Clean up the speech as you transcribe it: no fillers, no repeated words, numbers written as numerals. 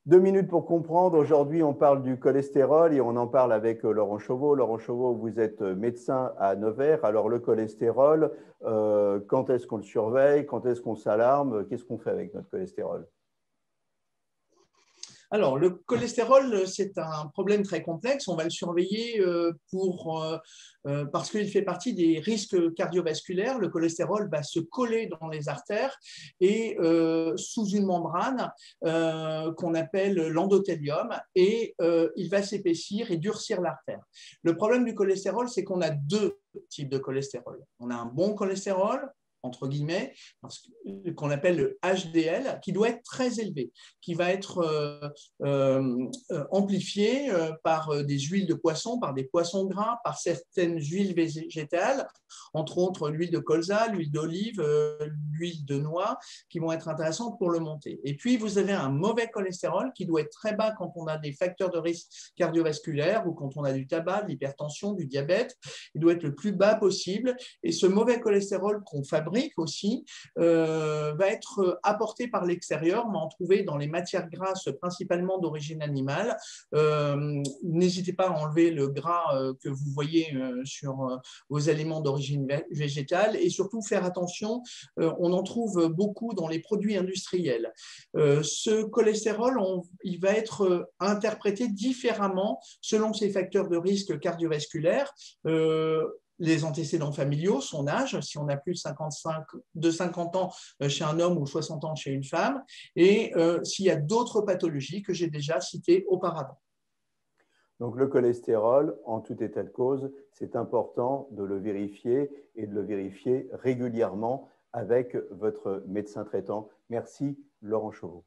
2 minutes pour comprendre. Aujourd'hui, on parle du cholestérol et on en parle avec Laurent Chauveau. Laurent Chauveau, vous êtes médecin à Nevers. Alors, le cholestérol, quand est-ce qu'on le surveille? Quand est-ce qu'on s'alarme? Qu'est-ce qu'on fait avec notre cholestérol? Alors, le cholestérol, c'est un problème très complexe. On va le surveiller parce qu'il fait partie des risques cardiovasculaires. Le cholestérol va se coller dans les artères et sous une membrane qu'on appelle l'endothélium et il va s'épaissir et durcir l'artère. Le problème du cholestérol, c'est qu'on a deux types de cholestérol. On a un bon cholestérol, entre guillemets, qu'on appelle le HDL, qui doit être très élevé, qui va être amplifié par des huiles de poisson, par des poissons gras, par certaines huiles végétales, entre autres l'huile de colza, l'huile d'olive, l'huile de noix, qui vont être intéressantes pour le monter. Et puis, vous avez un mauvais cholestérol qui doit être très bas quand on a des facteurs de risque cardiovasculaire ou quand on a du tabac, de l'hypertension, du diabète. Il doit être le plus bas possible. Et ce mauvais cholestérol qu'on fabrique aussi va être apporté par l'extérieur. On va en trouver dans les matières grasses principalement d'origine animale. N'hésitez pas à enlever le gras que vous voyez sur vos aliments d'origine végétale et surtout faire attention, on en trouve beaucoup dans les produits industriels. Ce cholestérol, il va être interprété différemment selon ses facteurs de risque cardiovasculaire. Les antécédents familiaux, son âge, si on a plus de 50 ans chez un homme ou 60 ans chez une femme, et s'il y a d'autres pathologies que j'ai déjà citées auparavant. Donc, le cholestérol, en tout état de cause, c'est important de le vérifier et de le vérifier régulièrement avec votre médecin traitant. Merci, Laurent Chauveau.